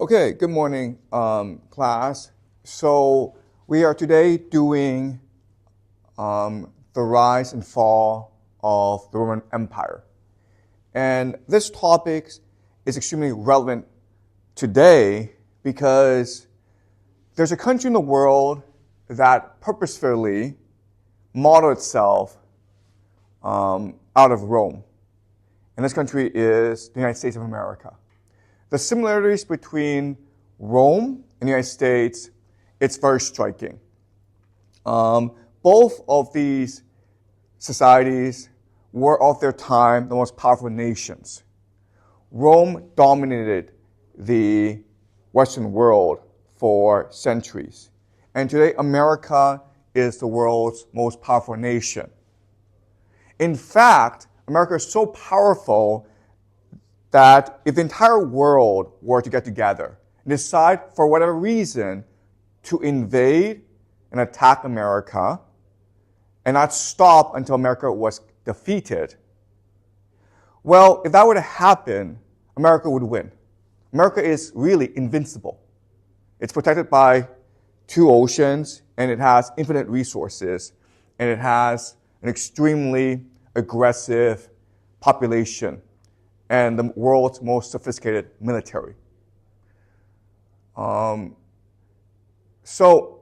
Okay, good morning, class. So we are today doing the rise and fall of the Roman Empire. And this topic is extremely relevant today because there's a country in the world that purposefully modeled itself out of Rome. And this country is the United States of America. The similarities between Rome and the United States, it's very striking. Both of these societies were of their time the most powerful nations. Rome dominated the Western world for centuries. And today, America is the world's most powerful nation. In fact, America is so powerful that if the entire world were to get together and decide, for whatever reason, to invade and attack America and not stop until America was defeated, well, if that were to happen, America would win. America is really invincible. It's protected by two oceans, and it has infinite resources, and it has an extremely aggressive population and the world's most sophisticated military. So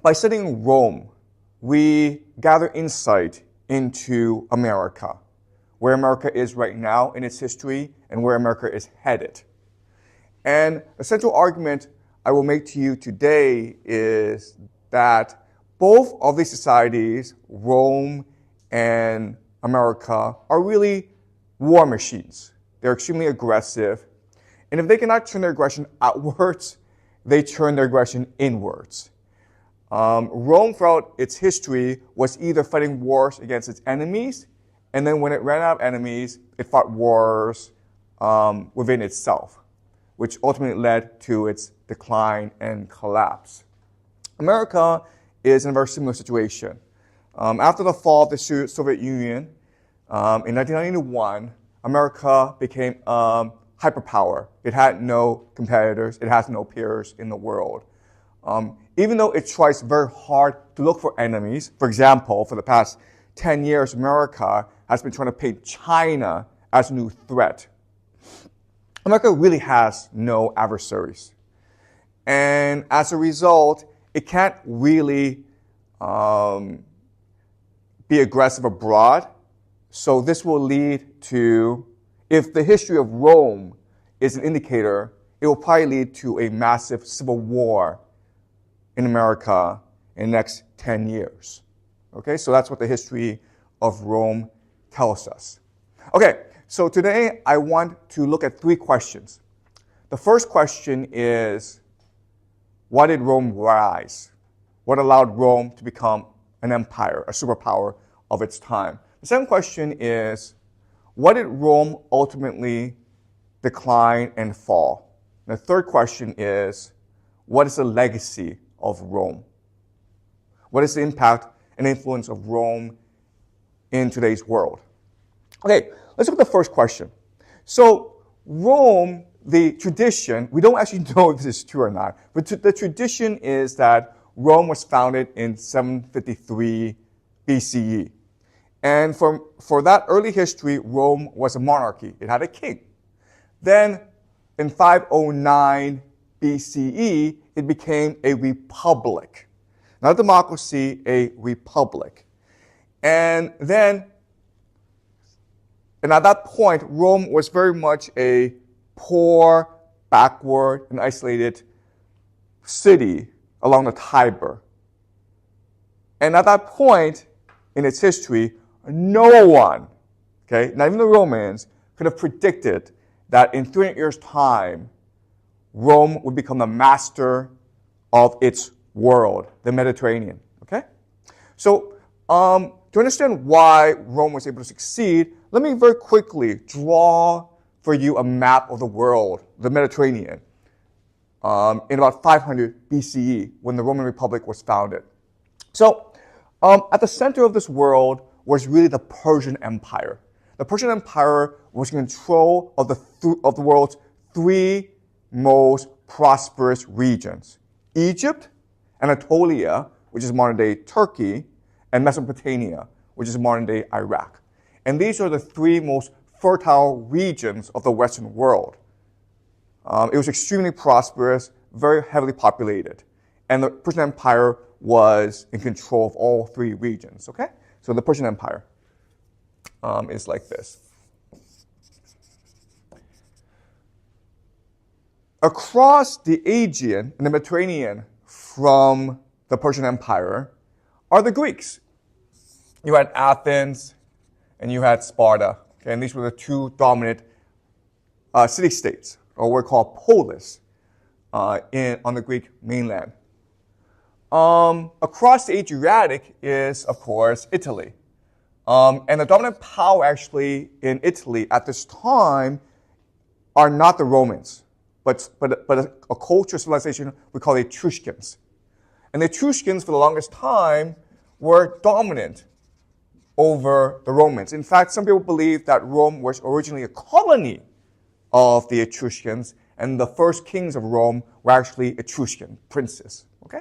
by studying Rome, we gather insight into America, where America is right now in its history and where America is headed. And the central argument I will make to you today is that both of these societies, Rome and America, are really war machines. They're extremely aggressive. And if they cannot turn their aggression outwards, they turn their aggression inwards. Rome, throughout its history, was either fighting wars against its enemies, and then when it ran out of enemies, it fought wars within itself, which ultimately led to its decline and collapse. America is in a very similar situation. After the fall of the Soviet Union, in 1991, America became a hyperpower. It had no competitors. It has no peers in the world. Even though it tries very hard to look for enemies, for example, for the past 10 years, America has been trying to paint China as a new threat. America really has no adversaries. And as a result, it can't really be aggressive abroad. So this will lead to, if the history of Rome is an indicator, it will probably lead to a massive civil war in America in the next 10 years. Okay, so that's what the history of Rome tells us. Okay, so today I want to look at three questions. The first question is, why did Rome rise? What allowed Rome to become an empire, a superpower of its time? The second question is, what did Rome ultimately decline and fall? And the third question is, what is the legacy of Rome? What is the impact and influence of Rome in today's world? Okay, let's look at the first question. So Rome, the tradition, we don't actually know if this is true or not, but the tradition is that Rome was founded in 753 BCE. And for that early history, Rome was a monarchy. It had a king. Then in 509 BCE, it became a republic. Not a democracy, a republic. And at that point, Rome was very much a poor, backward, and isolated city along the Tiber. And at that point in its history, no one, okay, not even the Romans, could have predicted that in 300 years' time, Rome would become the master of its world, the Mediterranean, okay? So to understand why Rome was able to succeed, let me very quickly draw for you a map of the world, the Mediterranean, in about 500 BCE, when the Roman Republic was founded. So at the center of this world was really the Persian Empire. The Persian Empire was in control of the world's three most prosperous regions: Egypt, Anatolia, which is modern-day Turkey, and Mesopotamia, which is modern-day Iraq. And these are the three most fertile regions of the Western world. It was extremely prosperous, very heavily populated. And the Persian Empire was in control of all three regions, okay? So the Persian Empire is like this. Across the Aegean and the Mediterranean from the Persian Empire are the Greeks. You had Athens and you had Sparta. Okay? And these were the two dominant city-states, or what we call polis, on the Greek mainland. Across the Adriatic is, of course, Italy. And the dominant power actually in Italy at this time are not the Romans, but a culture civilization we call the Etruscans. And the Etruscans, for the longest time, were dominant over the Romans. In fact, some people believe that Rome was originally a colony of the Etruscans, and the first kings of Rome were actually Etruscan princes. Okay?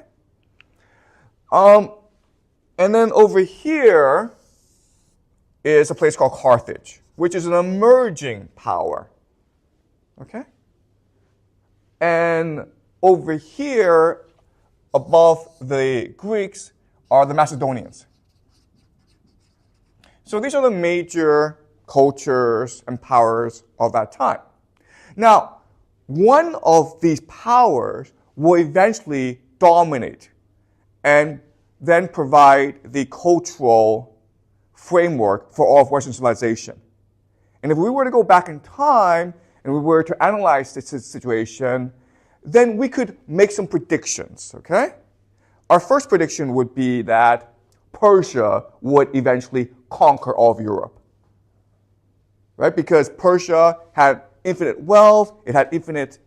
And then over here is a place called Carthage, which is an emerging power. Okay? And over here, above the Greeks, are the Macedonians. So these are the major cultures and powers of that time. Now, one of these powers will eventually dominate and then provide the cultural framework for all of Western civilization. And if we were to go back in time and we were to analyze this situation, then we could make some predictions, okay? Our first prediction would be that Persia would eventually conquer all of Europe, right? Because Persia had infinite wealth, it had infinite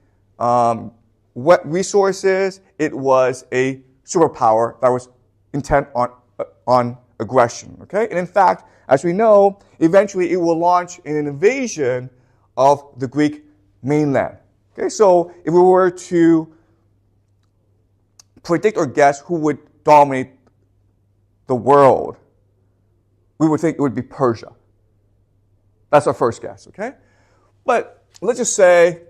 resources, it was a superpower that was intent on aggression, okay? And in fact, as we know, eventually it will launch an invasion of the Greek mainland. Okay, so if we were to predict or guess who would dominate the world, we would think it would be Persia. That's our first guess, okay? But let's just say,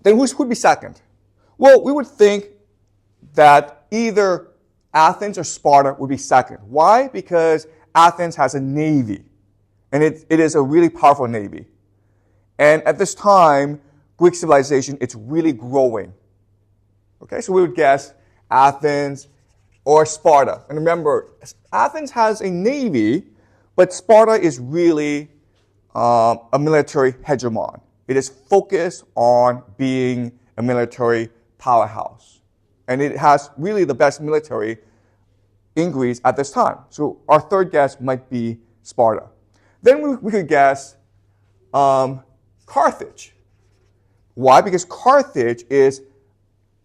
then who'd be second? Well, we would think that either Athens or Sparta would be second. Why? Because Athens has a navy, and it is a really powerful navy. And at this time, Greek civilization, it's really growing. Okay, so we would guess Athens or Sparta. And remember, Athens has a navy, but Sparta is really a military hegemon. It is focused on being a military powerhouse. And it has really the best military in Greece at this time. So our third guess might be Sparta. Then we could guess Carthage. Why? Because Carthage is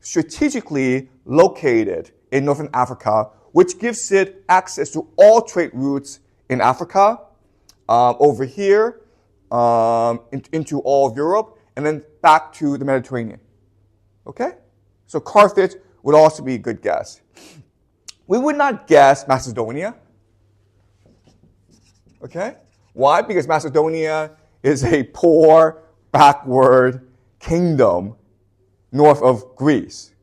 strategically located in northern Africa, which gives it access to all trade routes in Africa, over here, into all of Europe, and then back to the Mediterranean. Okay? So Carthage would also be a good guess. We would not guess Macedonia. Okay? Why? Because Macedonia is a poor, backward kingdom north of Greece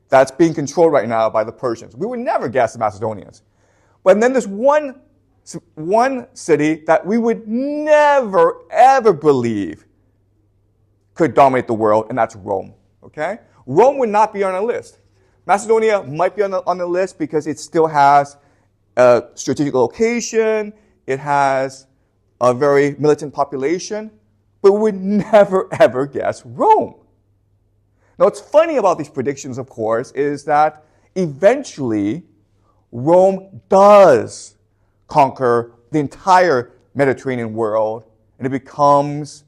that's being controlled right now by the Persians. We would never guess the Macedonians. But then there's one city that we would never, ever believe could dominate the world, and that's Rome. Okay? Rome would not be on our list. Macedonia might be on the list because it still has a strategic location, it has a very militant population, but we would never, ever guess Rome. Now, what's funny about these predictions, of course, is that eventually Rome does conquer the entire Mediterranean world, and it becomes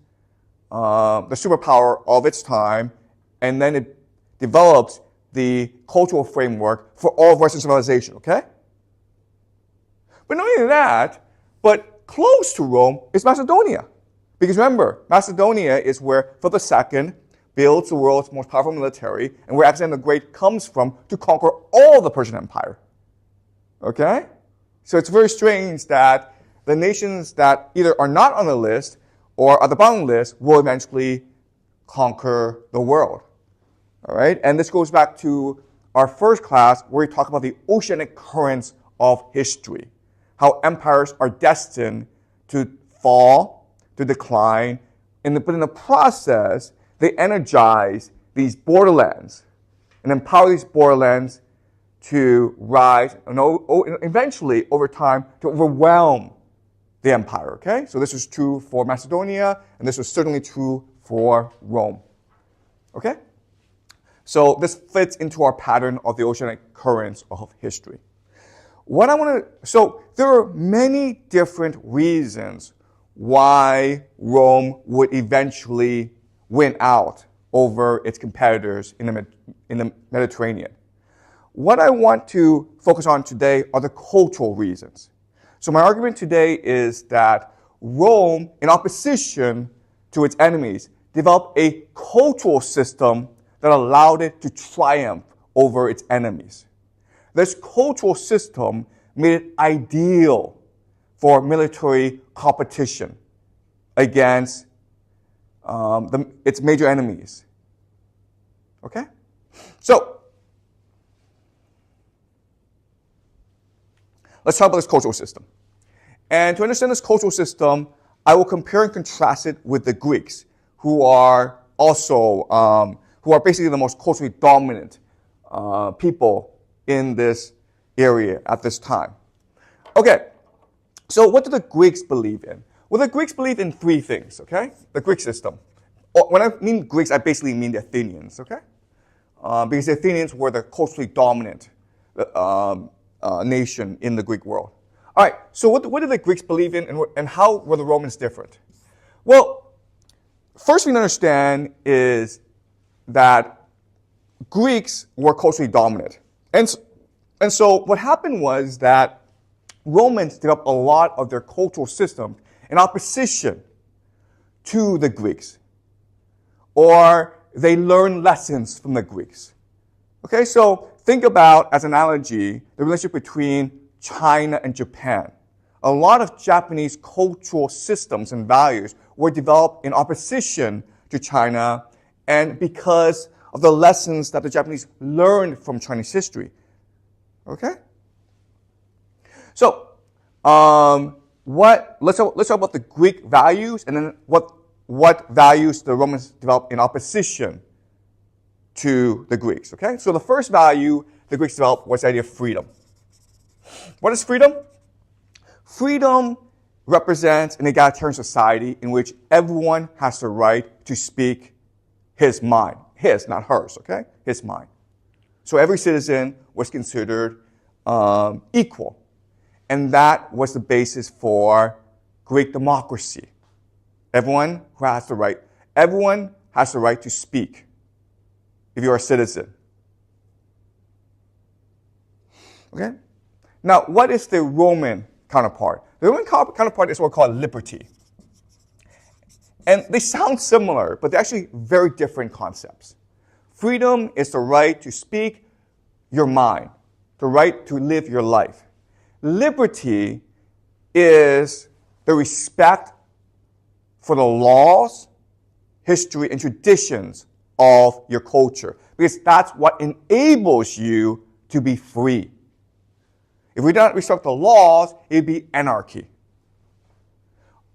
the superpower of its time, and then it develops the cultural framework for all of Western civilization, okay? But not only that, but close to Rome is Macedonia. Because remember, Macedonia is where Philip II builds the world's most powerful military, and where Alexander the Great comes from to conquer all the Persian Empire. Okay? So it's very strange that the nations that either are not on the list or are the bottom list will eventually conquer the world. All right? And this goes back to our first class where we talk about the oceanic currents of history, how empires are destined to fall, to decline, but in the process, they energize these borderlands and empower these borderlands to rise and eventually, over time, to overwhelm the empire, okay? So this was true for Macedonia, and this was certainly true for Rome, okay? So this fits into our pattern of the oceanic currents of history. So there are many different reasons why Rome would eventually win out over its competitors in the Mediterranean. What I want to focus on today are the cultural reasons. So my argument today is that Rome, in opposition to its enemies, developed a cultural system that allowed it to triumph over its enemies. This cultural system made it ideal for military competition against its major enemies. Okay? So, let's talk about this cultural system. And to understand this cultural system, I will compare and contrast it with the Greeks, who are also, who are basically the most culturally dominant people in this area at this time. Okay, so what do the Greeks believe in? Well, the Greeks believe in three things, okay? The Greek system. When I mean Greeks, I basically mean the Athenians, okay? Because the Athenians were the culturally dominant nation in the Greek world. All right, so what do the Greeks believe in, and how were the Romans different? Well, first thing to understand is that Greeks were culturally dominant. And so what happened was that Romans developed a lot of their cultural system in opposition to the Greeks. Or they learned lessons from the Greeks. Okay, so think about, as an analogy, the relationship between China and Japan. A lot of Japanese cultural systems and values were developed in opposition to China and because of the lessons that the Japanese learned from Chinese history. Okay? So, let's talk about the Greek values and then what values the Romans developed in opposition to the Greeks. Okay? So the first value the Greeks developed was the idea of freedom. What is freedom? Freedom represents an egalitarian society in which everyone has the right to speak his mind. His, not hers, okay? His mind. So every citizen was considered equal. And that was the basis for Greek democracy. Everyone has the right to speak if you're a citizen. Okay? Now, what is the Roman counterpart? The Roman counterpart is what we call liberty. And they sound similar, but they're actually very different concepts. Freedom is the right to speak your mind, the right to live your life. Liberty is the respect for the laws, history, and traditions of your culture, because that's what enables you to be free. If we don't respect the laws, it'd be anarchy.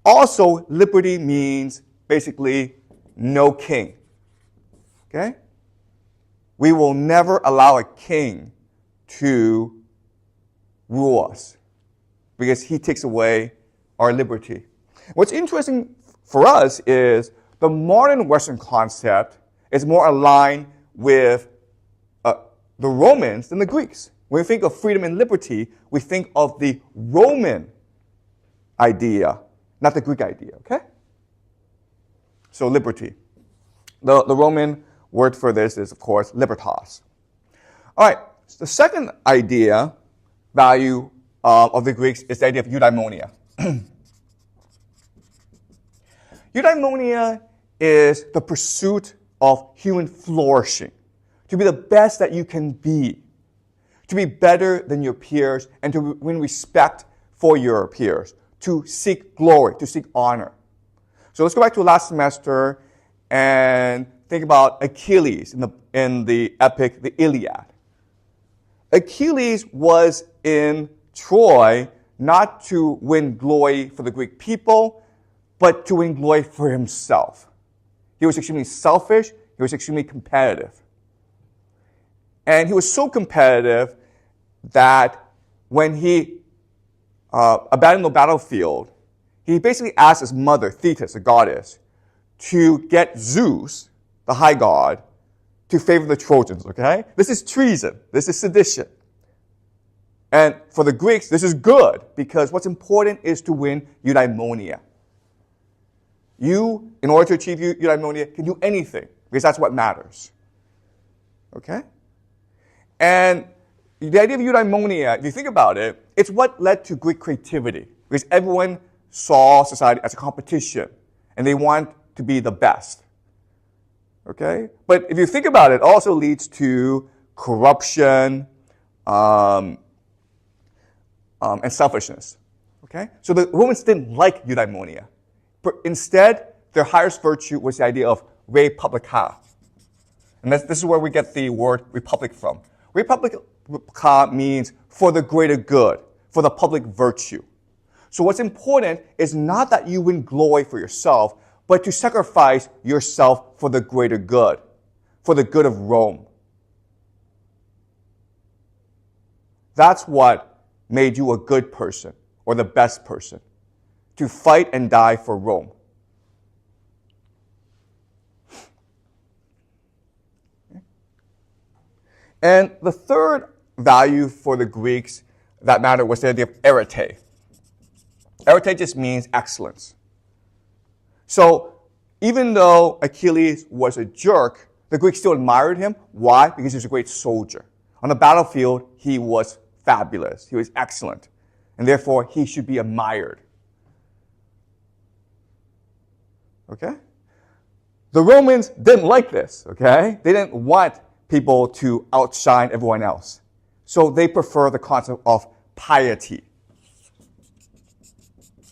Also, liberty means basically no king. Okay? We will never allow a king to rule us because he takes away our liberty. What's interesting for us is the modern Western concept is more aligned with the Romans than the Greeks. When we think of freedom and liberty, we think of the Roman idea, not the Greek idea, okay? So liberty. The Roman word for this is, of course, libertas. All right, so the second value of the Greeks is the idea of eudaimonia. Eudaimonia is the pursuit of human flourishing, to be the best that you can be, to be better than your peers, and to win respect for your peers, to seek glory, to seek honor. So let's go back to last semester and think about Achilles in the epic, the Iliad. Achilles was in Troy not to win glory for the Greek people, but to win glory for himself. He was extremely selfish. He was extremely competitive. And he was so competitive that when he abandoned the battlefield, he basically asked his mother, Thetis, the goddess, to get Zeus, the high god, to favor the Trojans, okay? This is treason. This is sedition. And for the Greeks, this is good, because what's important is to win eudaimonia. You, in order to achieve eudaimonia, can do anything, because that's what matters. Okay? And the idea of eudaimonia, if you think about it, it's what led to Greek creativity, because everyone saw society as a competition, and they want to be the best. Okay? But if you think about it, it also leads to corruption and selfishness. Okay? So the Romans didn't like eudaimonia. But instead, their highest virtue was the idea of república. And this is where we get the word republic from. República means for the greater good, for the public virtue. So what's important is not that you win glory for yourself, but to sacrifice yourself for the greater good, for the good of Rome. That's what made you a good person, or the best person, to fight and die for Rome. And the third value for the Greeks that mattered was the idea of arete. Arete just means excellence. So even though Achilles was a jerk, the Greeks still admired him. Why? Because he was a great soldier. On the battlefield, he was fabulous. He was excellent. And therefore, he should be admired. Okay? The Romans didn't like this, okay? They didn't want people to outshine everyone else. So they prefer the concept of piety.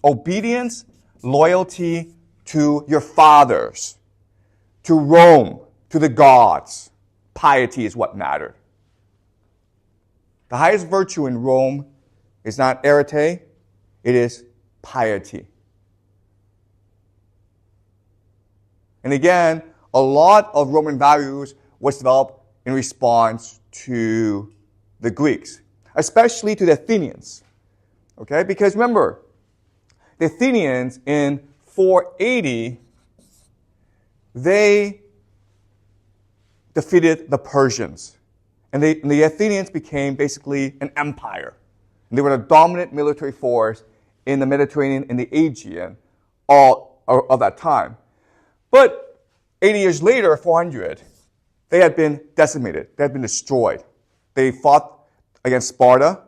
Obedience, loyalty to your fathers, to Rome, to the gods. Piety is what mattered. The highest virtue in Rome is not arete, it is piety. And again, a lot of Roman values was developed in response to the Greeks, especially to the Athenians. Okay? Because remember, the Athenians in 480, they defeated the Persians. And the Athenians became basically an empire. And they were the dominant military force in the Mediterranean and the Aegean all of that time. But 80 years later, 400, they had been decimated. They had been destroyed. They fought against Sparta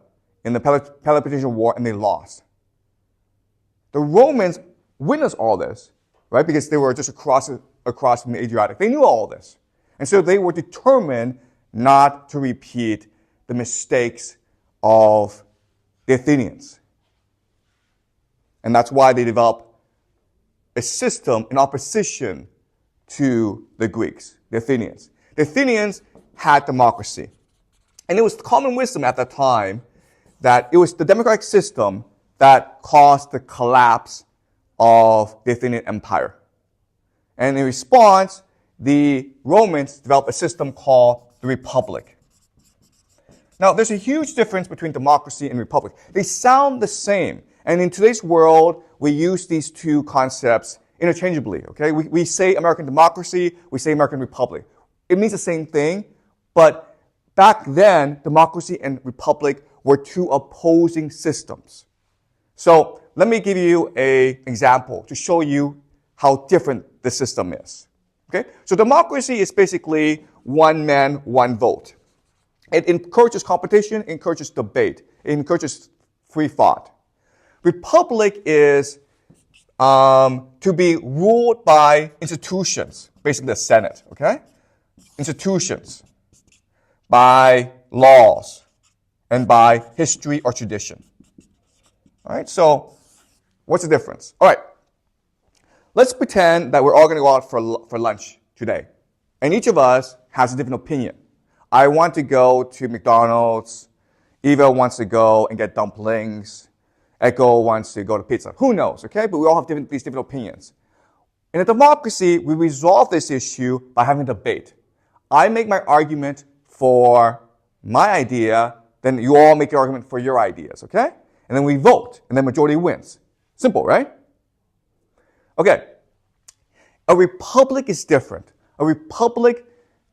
in the Peloponnesian War, and they lost. The Romans witnessed all this, right? Because they were just across from the Adriatic. They knew all this. And so they were determined not to repeat the mistakes of the Athenians. And that's why they developed a system in opposition to the Greeks, the Athenians. The Athenians had democracy. And it was common wisdom at that time that it was the democratic system that caused the collapse of the Athenian Empire. And in response, the Romans developed a system called the Republic. Now, there's a huge difference between democracy and republic. They sound the same. And in today's world, we use these two concepts interchangeably, okay? We say American democracy, we say American republic. It means the same thing, but back then, democracy and republic were two opposing systems. So let me give you an example to show you how different the system is. Okay? So democracy is basically one man, one vote. It encourages competition, it encourages debate, it encourages free thought. Republic is to be ruled by institutions. basically the Senate, okay? Institutions, by laws, and by history or tradition. All right, so what's the difference? All right, let's pretend that we're all going to go out for lunch today. And each of us has a different opinion. I want to go to McDonald's. Eva wants to go and get dumplings. Echo wants to go to pizza. Who knows, okay? But we all have these different opinions. In a democracy, we resolve this issue by having a debate. I make my argument for my idea, then you all make your argument for your ideas, okay? And then we vote, and then majority wins. Simple, right? Okay. A republic is different. A republic,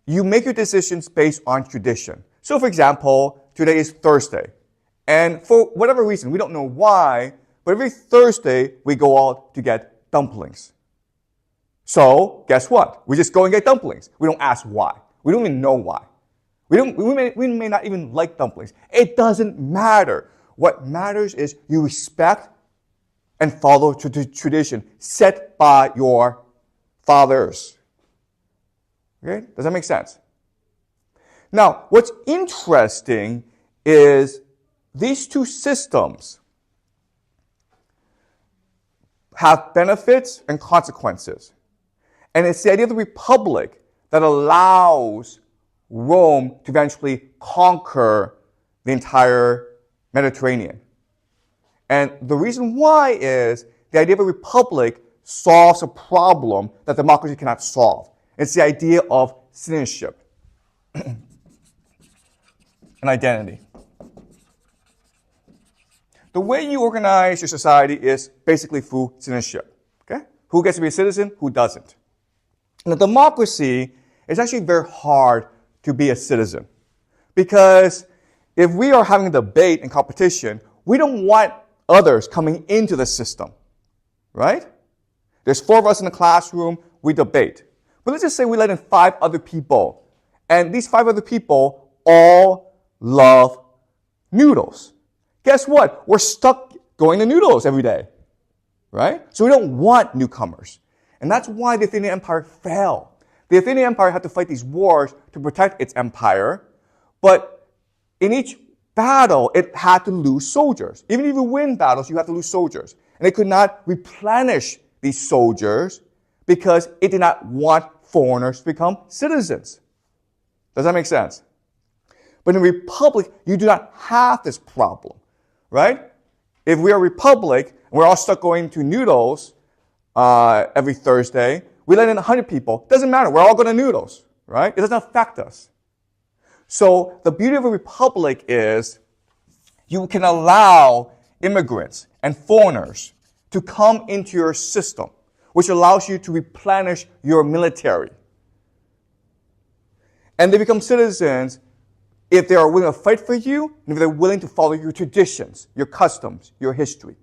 you make your decisions based on tradition. So, for example, today is Thursday. And for whatever reason, we don't know why, but every Thursday, we go out to get dumplings. So, guess what? We just go and get dumplings. We don't ask why. We don't even know why. We may not even like dumplings. It doesn't matter. What matters is you respect and follow the tradition set by your fathers. Okay? Does that make sense? Now, what's interesting is these two systems have benefits and consequences. And it's the idea of the republic that allows Rome to eventually conquer the entire Mediterranean. And the reason why is the idea of a republic solves a problem that democracy cannot solve. It's the idea of citizenship and identity. The way you organize your society is basically through citizenship. Okay? Who gets to be a citizen? Who doesn't? In a democracy, it's actually very hard to be a citizen. Because if we are having a debate and competition, we don't want others coming into the system. Right? There's 4 of us in the classroom, we debate. But let's just say we let in 5 other people. And these 5 other people all love noodles. Guess what? We're stuck going to noodles every day. Right? So we don't want newcomers. And that's why the Athenian Empire fell. The Athenian Empire had to fight these wars to protect its empire. But in each battle, it had to lose soldiers. Even if you win battles, you have to lose soldiers. And it could not replenish these soldiers because it did not want foreigners to become citizens. Does that make sense? But in a republic, you do not have this problem, right? If we are a republic, and we're all stuck going to noodles every Thursday, we let in 100 people. Doesn't matter. We're all going to noodles, right? It doesn't affect us. So the beauty of a republic is you can allow immigrants and foreigners to come into your system, which allows you to replenish your military. And they become citizens if they are willing to fight for you and if they're willing to follow your traditions, your customs, your history.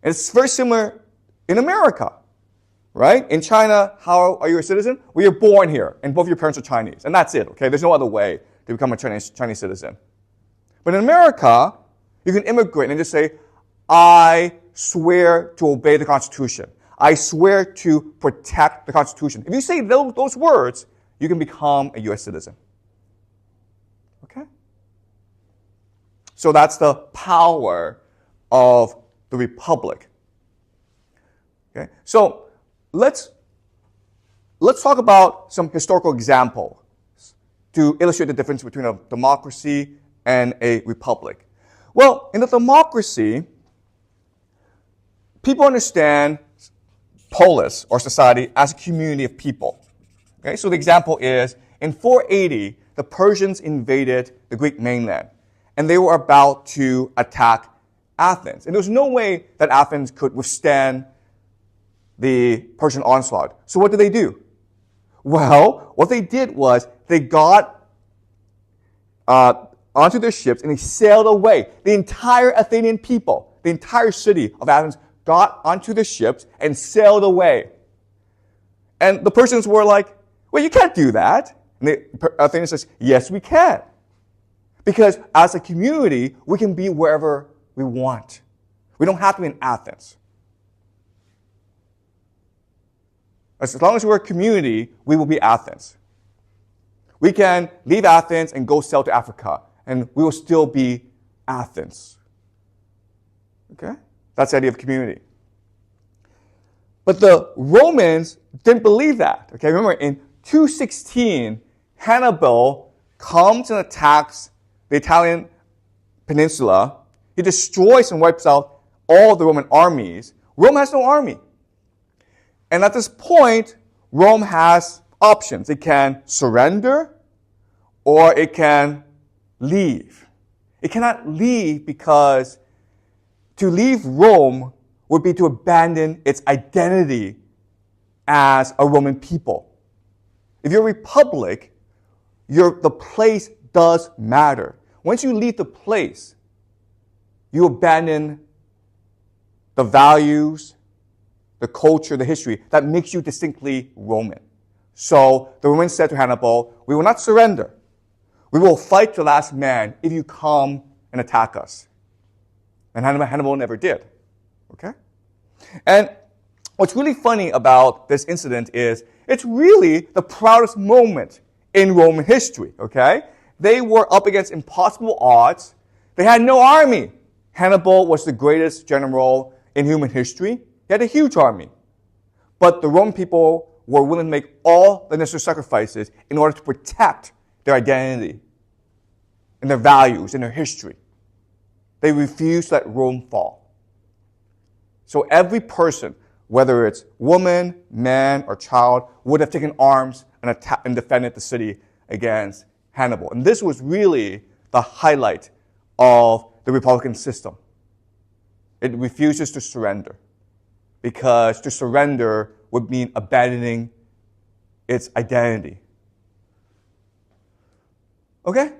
And it's very similar in America, right? In China, how are you a citizen? Well, you're born here, and both your parents are Chinese. And that's it, okay? There's no other way to become a Chinese citizen. But in America, you can immigrate and just say, I swear to obey the Constitution. I swear to protect the Constitution. If you say those words, you can become a U.S. citizen. Okay? So that's the power of the republic. Okay? So let's talk about some historical examples to illustrate the difference between a democracy and a republic. Well, in a democracy, people understand polis, or society, as a community of people. Okay? So the example is, in 480, the Persians invaded the Greek mainland, and they were about to attack Athens. And there was no way that Athens could withstand the Persian onslaught. So what did they do? Well, what they did was they got onto their ships and they sailed away. The entire Athenian people, the entire city of Athens, got onto the ships and sailed away. And the Persians were like, well, you can't do that. And the Athenians says, yes, we can. Because as a community, we can be wherever we want. We don't have to be in Athens. As long as we're a community, we will be Athens. We can leave Athens and go sail to Africa, and we will still be Athens. Okay? That's the idea of community. But the Romans didn't believe that. Okay? Remember, in 216, Hannibal comes and attacks the Italian peninsula. He destroys and wipes out all the Roman armies. Rome has no army. And at this point, Rome has options. It can surrender or it can leave. It cannot leave because to leave Rome would be to abandon its identity as a Roman people. If you're a republic, the place does matter. Once you leave the place, you abandon the values, the culture, the history that makes you distinctly Roman. So the Romans said to Hannibal, we will not surrender. We will fight to the last man if you come and attack us. And Hannibal never did. Okay? And what's really funny about this incident is it's really the proudest moment in Roman history. Okay? They were up against impossible odds. They had no army. Hannibal was the greatest general in human history. He had a huge army. But the Roman people were willing to make all the necessary sacrifices in order to protect their identity and their values and their history. They refused to let Rome fall. So every person, whether it's woman, man, or child, would have taken arms and defended the city against Hannibal. And this was really the highlight of the Republican system. It refuses to surrender because to surrender would mean abandoning its identity. Okay?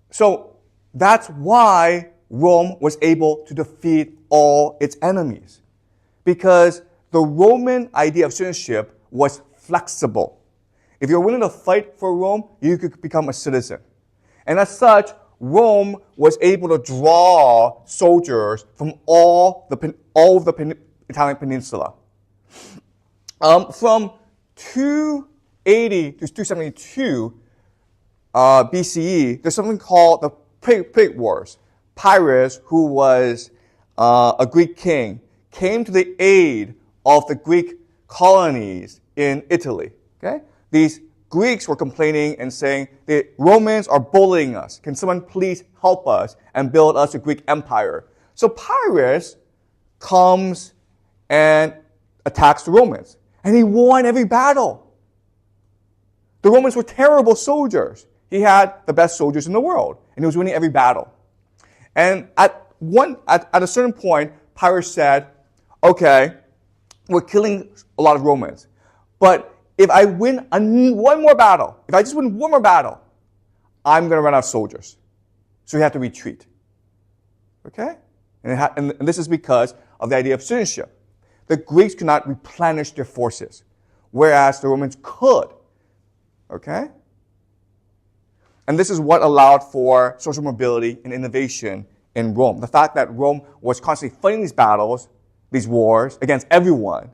So that's why Rome was able to defeat all its enemies. Because the Roman idea of citizenship was flexible. If you're willing to fight for Rome, you could become a citizen. And as such, Rome was able to draw soldiers from all of the Italian peninsula. From 280 to 272 BCE, there's something called the Plague Wars. Pyrrhus, who was a Greek king, came to the aid of the Greek colonies in Italy. Okay? These Greeks were complaining and saying, the Romans are bullying us. Can someone please help us and build us a Greek empire? So Pyrrhus comes and attacks the Romans. And he won every battle. The Romans were terrible soldiers. He had the best soldiers in the world. And he was winning every battle. And at a certain point, Pyrrhus said, okay, we're killing a lot of Romans. But if I win one more battle, if I just win one more battle, I'm going to run out of soldiers. So we have to retreat. Okay? And this is because of the idea of citizenship. The Greeks could not replenish their forces, whereas the Romans could. Okay? And this is what allowed for social mobility and innovation in Rome. The fact that Rome was constantly fighting these battles, these wars, against everyone,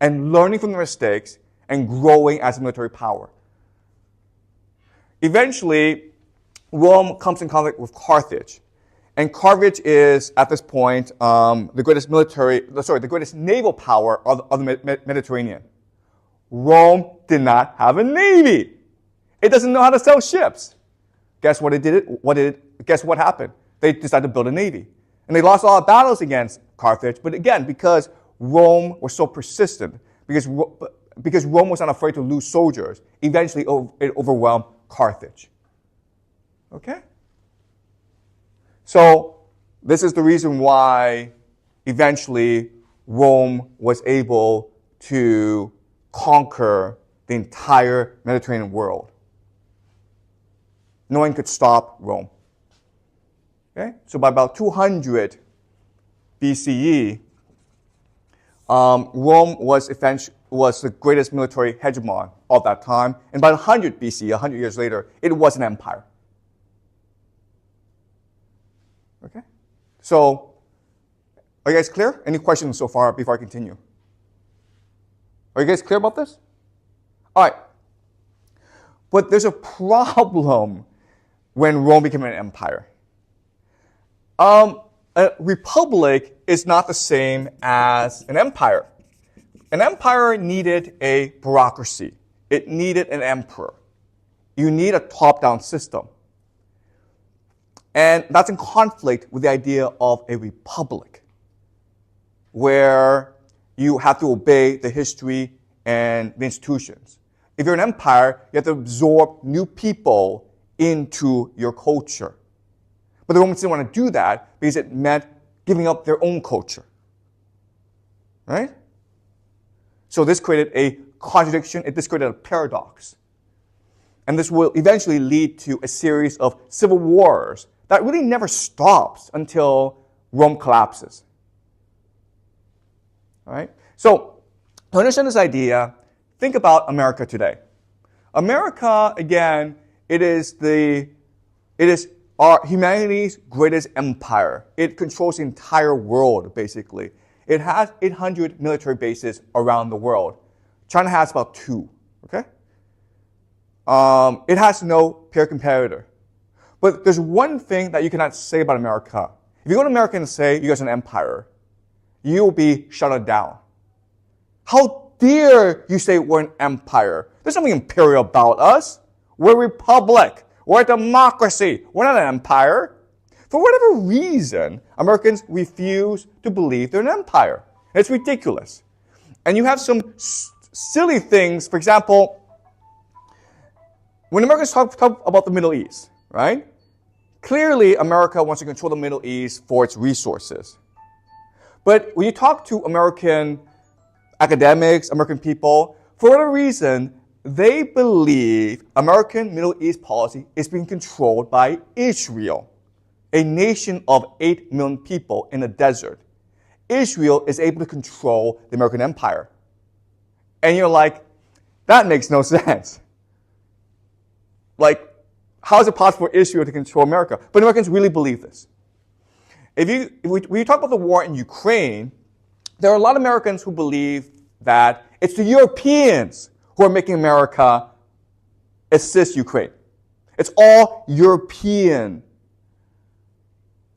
and learning from their mistakes, and growing as a military power. Eventually, Rome comes in conflict with Carthage. And Carthage is, at this point, the greatest naval power of the Mediterranean. Rome did not have a navy. It doesn't know how to sail ships. Guess what it did? Guess what happened? They decided to build a navy. And they lost a lot of battles against Carthage, but again, because Rome was so persistent, because Rome was not afraid to lose soldiers, eventually it overwhelmed Carthage. Okay? So this is the reason why eventually Rome was able to conquer the entire Mediterranean world. No one could stop Rome. Okay? So by about 200 BCE, Rome was the greatest military hegemon of that time. And by 100 BC, 100 years later, it was an empire. Okay? So, are you guys clear? Any questions so far before I continue? Are you guys clear about this? All right. But there's a problem when Rome became an empire. A republic is not the same as an empire. An empire needed a bureaucracy. It needed an emperor. You need a top-down system. And that's in conflict with the idea of a republic, where you have to obey the history and the institutions. If you're an empire, you have to absorb new people into your culture. But the Romans didn't want to do that because it meant giving up their own culture. Right? So this created a contradiction. This created a paradox. And this will eventually lead to a series of civil wars that really never stops until Rome collapses. All right? So to understand this idea, think about America today. America, again, it is our humanity's greatest empire. It controls the entire world, basically. It has 800 military bases around the world. China has about 2, okay? It has no peer competitor. But there's one thing that you cannot say about America. If you go to America and say you guys are an empire, you'll be shut down. How dare you say we're an empire? There's nothing imperial about us. We're a republic. We're a democracy. We're not an empire. For whatever reason, Americans refuse to believe they're an empire. It's ridiculous. And you have some silly things. For example, when Americans talk about the Middle East, right? Clearly, America wants to control the Middle East for its resources. But when you talk to American academics, American people, for whatever reason, they believe American Middle East policy is being controlled by Israel, a nation of 8 million people in a desert. Israel is able to control the American empire. And you're like, that makes no sense. Like, how is it possible for Israel to control America? But Americans really believe this. When you talk about the war in Ukraine, there are a lot of Americans who believe that it's the Europeans who are making America assist Ukraine. It's all European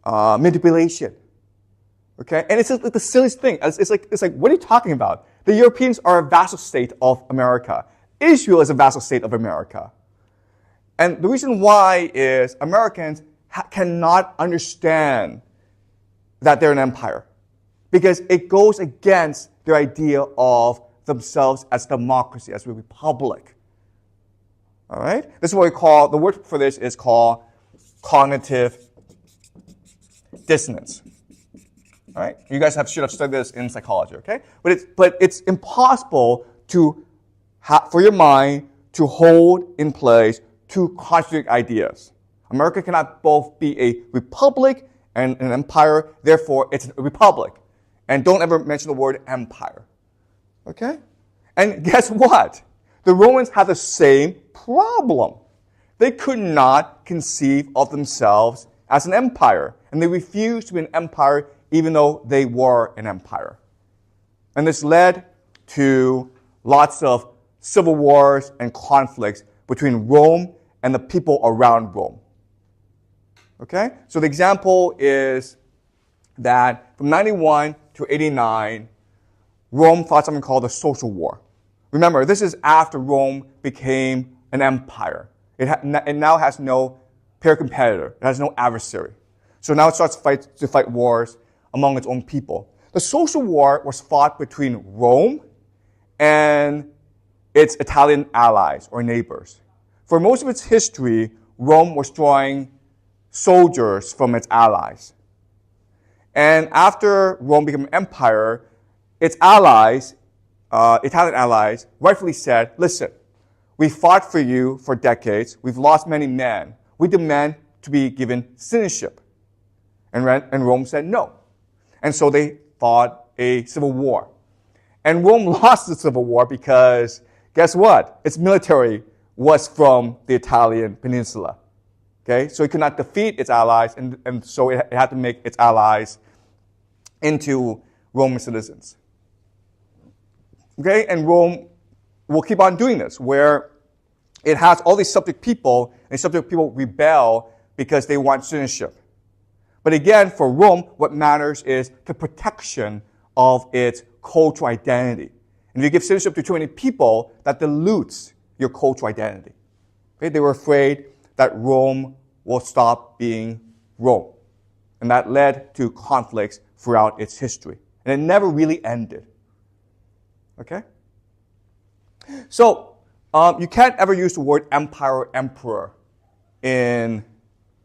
manipulation. Okay? And it's just like the silliest thing. It's like, what are you talking about? The Europeans are a vassal state of America. Israel is a vassal state of America. And the reason why is Americans cannot understand that they're an empire, because it goes against their idea of themselves as democracy, as a republic. All right? This is what we call, the word for this is called cognitive dissonance. All right? You guys should have studied this in psychology, okay? But it's impossible for your mind to hold in place two contradictory ideas. America cannot both be a republic and an empire, therefore it's a republic. And don't ever mention the word empire. Okay? And guess what? The Romans had the same problem. They could not conceive of themselves as an empire, and they refused to be an empire even though they were an empire. And this led to lots of civil wars and conflicts between Rome and the people around Rome. Okay? So the example is that from 91 to 89, Rome fought something called the Social War. Remember, this is after Rome became an empire. It now has no peer competitor. It has no adversary. So now it starts to fight wars among its own people. The Social War was fought between Rome and its Italian allies or neighbors. For most of its history, Rome was drawing soldiers from its allies. And after Rome became an empire, its allies, Italian allies, rightfully said, listen, we fought for you for decades. We've lost many men. We demand to be given citizenship. And Rome said no. And so they fought a civil war. And Rome lost the civil war because, guess what? Its military was from the Italian peninsula. Okay? So it could not defeat its allies, and so it had to make its allies into Roman citizens. Okay, and Rome will keep on doing this, where it has all these subject people, and subject people rebel because they want citizenship. But again, for Rome, what matters is the protection of its cultural identity. And if you give citizenship to too many people, that dilutes your cultural identity. Okay? They were afraid that Rome will stop being Rome. And that led to conflicts throughout its history. And it never really ended. Okay? So, you can't ever use the word empire or emperor in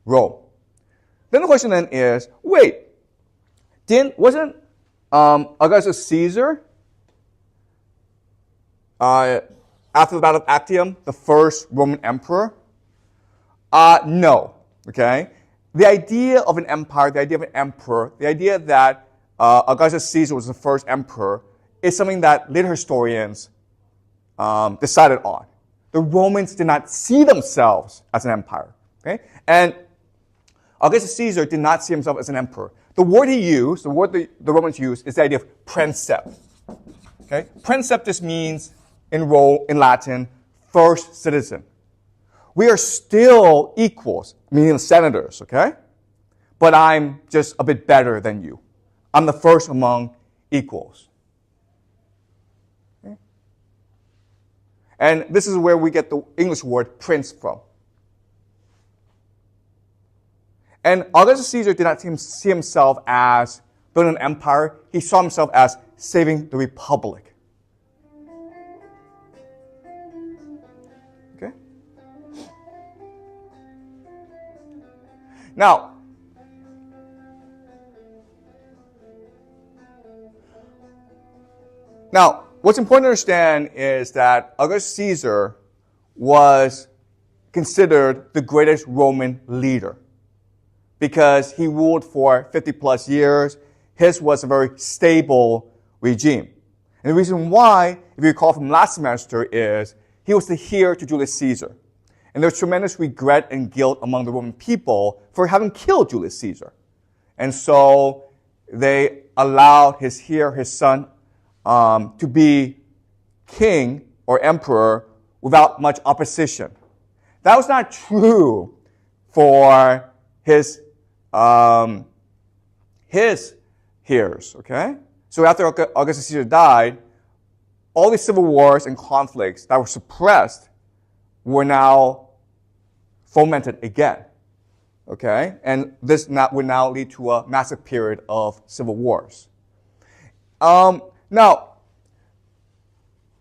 Rome. Then the question then is, wait, wasn't Augustus Caesar, after the Battle of Actium, the first Roman emperor? No, okay? The idea of an empire, the idea of an emperor, the idea that Augustus Caesar was the first emperor is something that later historians decided on. The Romans did not see themselves as an empire, okay? And Augustus Caesar did not see himself as an emperor. The word he used, the word the Romans used, is the idea of princeps. Okay? Princeps just means, in Latin, first citizen. We are still equals, meaning senators, okay? But I'm just a bit better than you. I'm the first among equals. Okay? And this is where we get the English word prince from. And Augustus Caesar did not see himself as building an empire. He saw himself as saving the republic. Okay? Now, what's important to understand is that Augustus Caesar was considered the greatest Roman leader, because he ruled for 50 plus years. His was a very stable regime. And the reason why, if you recall from last semester, is he was the heir to Julius Caesar. And there's tremendous regret and guilt among the Roman people for having killed Julius Caesar. And so they allowed his heir, his son, to be king or emperor without much opposition. That was not true for his heirs, okay? So after Augustus Caesar died, all these civil wars and conflicts that were suppressed were now fomented again, okay? And this would now lead to a massive period of civil wars. Now,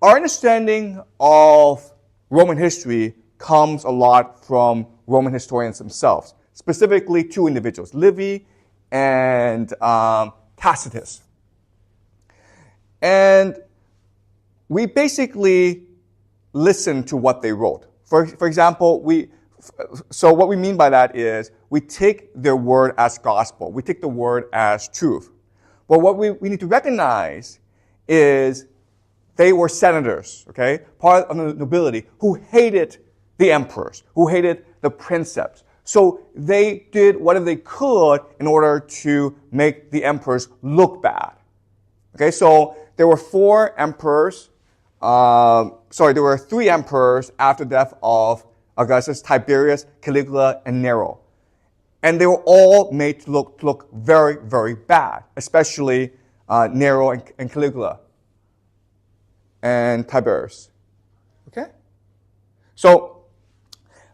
our understanding of Roman history comes a lot from Roman historians themselves, specifically two individuals, Livy and Tacitus. And we basically listen to what they wrote. For example, so what we mean by that is we take their word as gospel. We take the word as truth. But what we need to recognize is they were senators, okay? Part of the nobility who hated the emperors, who hated the princeps. So they did whatever they could in order to make the emperors look bad. Okay, so there were there were three emperors after the death of Augustus: Tiberius, Caligula, and Nero. And they were all made to look very, very bad, especially Nero and Caligula and Tiberius. Okay? So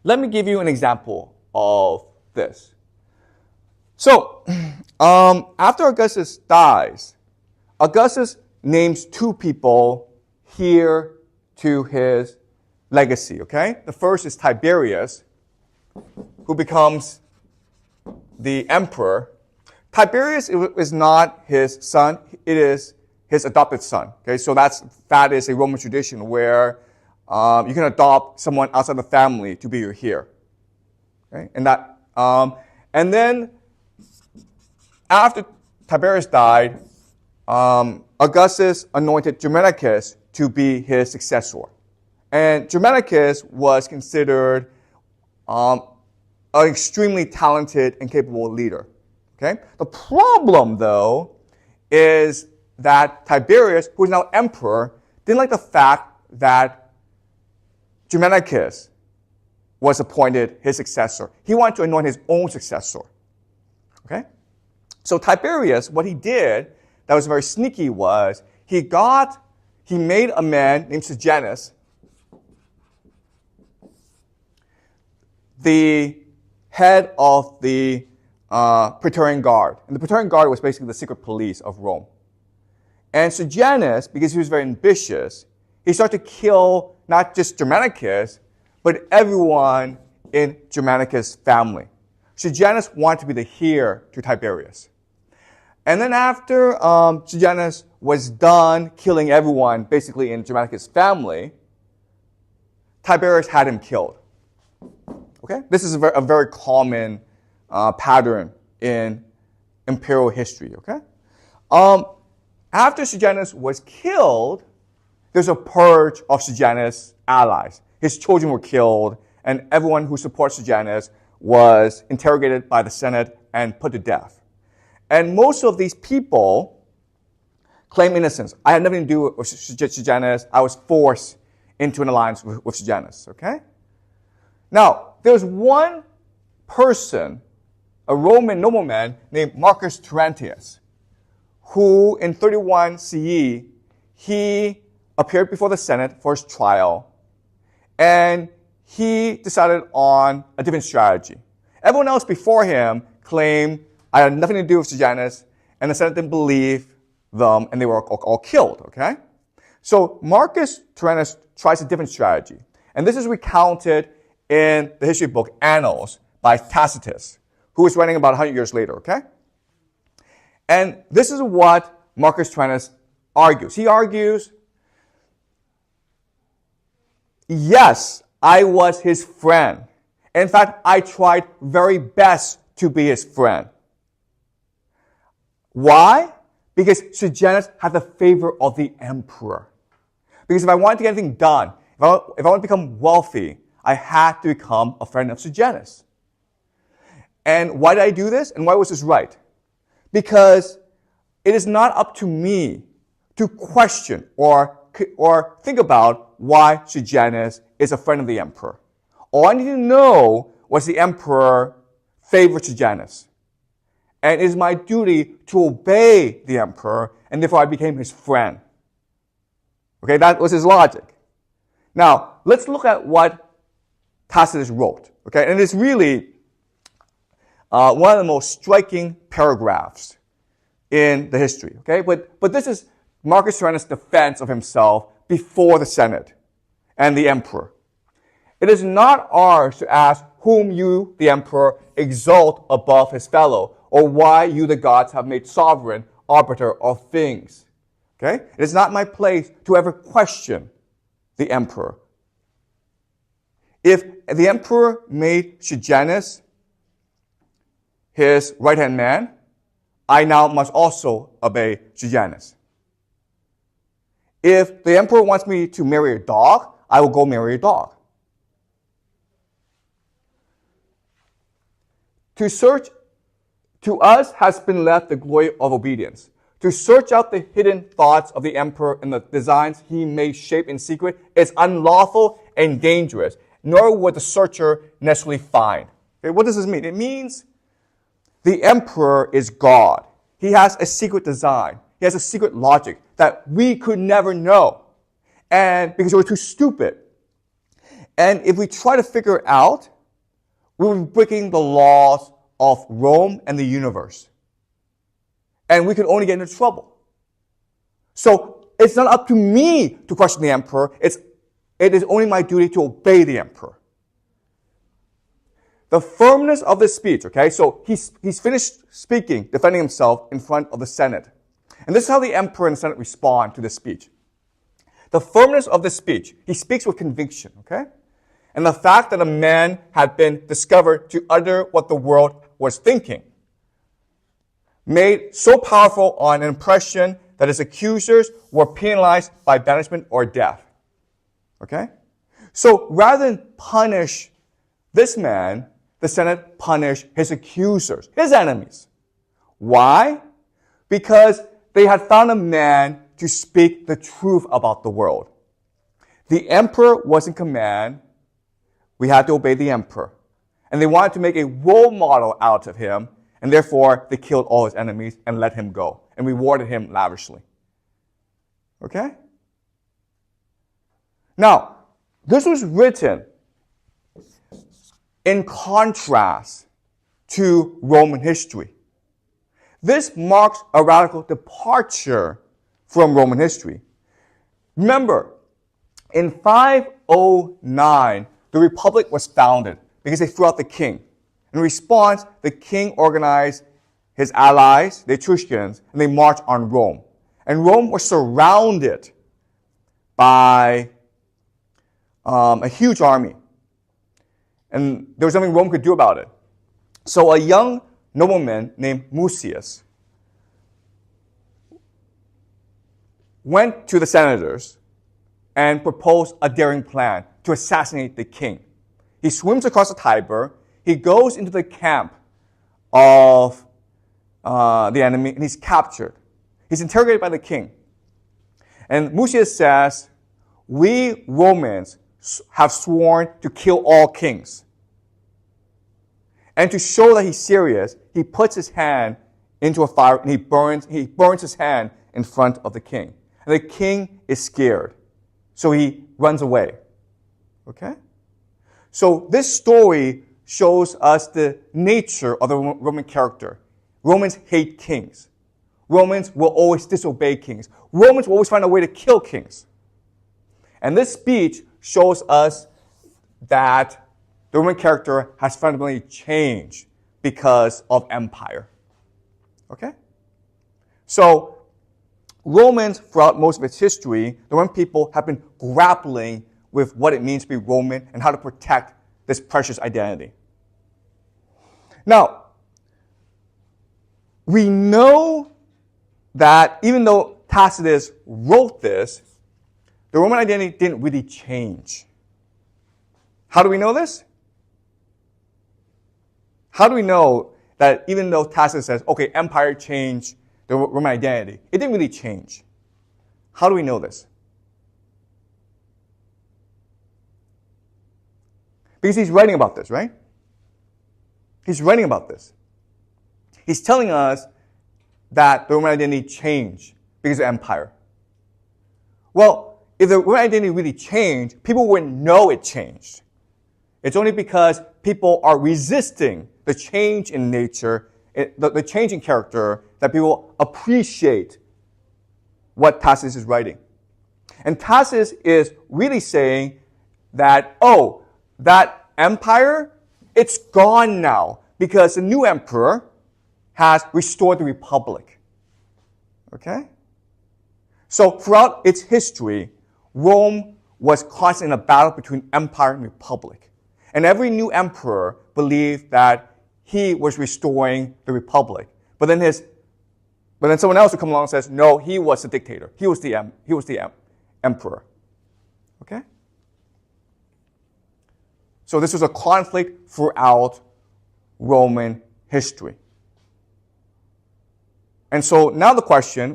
let me give you an example of this. So, after Augustus dies, Augustus names two people here to his legacy, okay? The first is Tiberius, who becomes the emperor. Tiberius is not his son, it is his adopted son, okay? So that is a Roman tradition where you can adopt someone outside the family to be your heir. Okay? And then after Tiberius died, Augustus anointed Germanicus to be his successor. And Germanicus was considered an extremely talented and capable leader. Okay? The problem, though, is that Tiberius, who is now emperor, didn't like the fact that Germanicus was appointed his successor. He wanted to anoint his own successor. Okay? So Tiberius, what he did that was very sneaky was he made a man named Sejanus the head of the Praetorian Guard. And the Praetorian Guard was basically the secret police of Rome. And Sejanus, because he was very ambitious, he started to kill not just Germanicus, but everyone in Germanicus' family. Sejanus wanted to be the heir to Tiberius. And then after Sejanus was done killing everyone, basically in Germanicus' family, Tiberius had him killed. Okay? This is a very common pattern in imperial history. Okay? After Sejanus was killed, there's a purge of Sejanus' allies. His children were killed, and everyone who supports Sejanus was interrogated by the Senate and put to death. And most of these people claim innocence. I had nothing to do with Sejanus. I was forced into an alliance with Sejanus. Okay? Now, there's one person, a Roman nobleman named Marcus Terentius, who in 31 CE, he appeared before the Senate for his trial, and he decided on a different strategy. Everyone else before him claimed, I had nothing to do with Sejanus, and the Senate didn't believe them, and they were all killed, okay? So Marcus Terentius tries a different strategy, and this is recounted in the history book Annals by Tacitus, who was writing about 100 years later, okay? And this is what Marcus Terentius argues. He argues, yes, I was his friend. In fact, I tried very best to be his friend. Why? Because Sejanus had the favor of the emperor. Because if I wanted to get anything done, if I wanted to become wealthy, I had to become a friend of Sejanus. And why did I do this? And why was this right? Because it is not up to me to question or think about why Sejanus is a friend of the emperor. All I need to know was the emperor favored Sejanus. And it is my duty to obey the emperor, and therefore I became his friend. Okay, that was his logic. Now, let's look at what Tacitus wrote. Okay, and it's really one of the most striking paragraphs in the history. Okay, but this is Marcus Terentius' defense of himself before the Senate and the emperor. It is not ours to ask whom you, the emperor, exalt above his fellow, or why you, the gods, have made sovereign arbiter of things. Okay? It is not my place to ever question the emperor. If the emperor made Sejanus his right-hand man, I now must also obey Sejanus. If the emperor wants me to marry a dog, I will go marry a dog. To us has been left the glory of obedience. To search out the hidden thoughts of the emperor and the designs he may shape in secret is unlawful and dangerous, nor would the searcher necessarily find. Okay, what does this mean? It means the emperor is God. He has a secret design. He has a secret logic that we could never know. And because we're too stupid. And if we try to figure it out, we'll be breaking the laws of Rome and the universe. And we could only get into trouble. So it's not up to me to question the emperor. It is only my duty to obey the emperor. The firmness of this speech, okay? So he's finished speaking, defending himself in front of the Senate. And this is how the emperor and the Senate respond to this speech. The firmness of this speech, he speaks with conviction, okay? And the fact that a man had been discovered to utter what the world was thinking made so powerful an impression that his accusers were penalized by banishment or death. Okay? So rather than punish this man, the Senate punished his accusers, his enemies. Why? Because they had found a man to speak the truth about the world. The emperor was in command. We had to obey the emperor. And they wanted to make a role model out of him, and therefore they killed all his enemies and let him go and rewarded him lavishly. Okay? Now, this was written in contrast to Roman history. This marks a radical departure from Roman history. Remember, in 509, the Republic was founded because they threw out the king. In response, the king organized his allies, the Etruscans, and they marched on Rome. And Rome was surrounded by a huge army. And there was nothing Rome could do about it. So a young nobleman named Mucius went to the senators and proposed a daring plan to assassinate the king. He swims across the Tiber. He goes into the camp of the enemy, and he's captured. He's interrogated by the king. And Mucius says, "We Romans have sworn to kill all kings." And to show that he's serious, he puts his hand into a fire and he burns his hand in front of the king. And the king is scared. So he runs away. Okay? So this story shows us the nature of the Roman character. Romans hate kings. Romans will always disobey kings. Romans will always find a way to kill kings. And this speech shows us that the Roman character has fundamentally changed because of empire. Okay? So, Romans, throughout most of its history, the Roman people have been grappling with what it means to be Roman and how to protect this precious identity. Now, we know that even though Tacitus wrote this, the Roman identity didn't really change. How do we know this? How do we know that even though Tacitus says, okay, empire changed the Roman identity, it didn't really change? How do we know this? Because he's writing about this, right? He's writing about this. He's telling us that the Roman identity changed because of empire. Well, if the Roman identity really changed, people wouldn't know it changed. It's only because people are resisting the change in nature, the change in character, that people appreciate what Tacitus is writing. And Tacitus is really saying that, oh, that empire, it's gone now because the new emperor has restored the republic. Okay? So throughout its history, Rome was constantly in a battle between empire and republic. And every new emperor believed that he was restoring the republic. But then someone else would come along and says, no, he was the dictator. He was the emperor. Okay? So this was a conflict throughout Roman history. And so now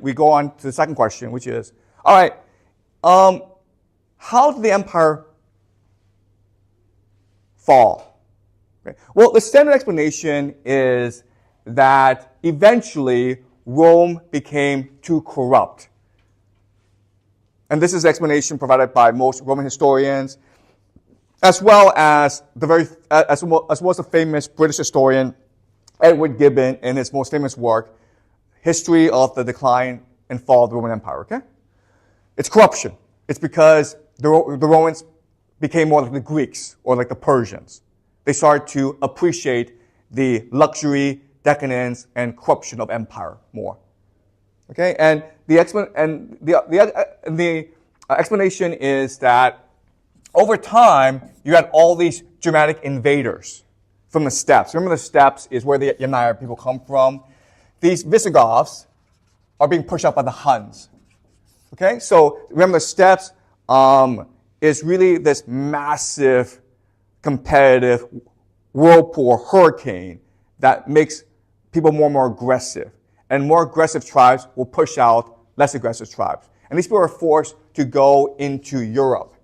we go on to the second question, which is, all right, how did the empire fall? Okay. Well, the standard explanation is that eventually Rome became too corrupt. And this is the explanation provided by most Roman historians, as well as the famous British historian Edward Gibbon in his most famous work, History of the Decline and Fall of the Roman Empire. Okay, it's corruption. It's because the Romans became more like the Greeks or like the Persians. They started to appreciate the luxury, decadence, and corruption of empire more. Okay, and the explanation is that over time you had all these dramatic invaders from the steppes. Remember, the steppes is where the Yamnaya people come from. These Visigoths are being pushed out by the Huns. Okay, so remember, the steppes is really this massive, competitive whirlpool, hurricane that makes people more and more aggressive. And more aggressive tribes will push out less aggressive tribes. And these people are forced to go into Europe.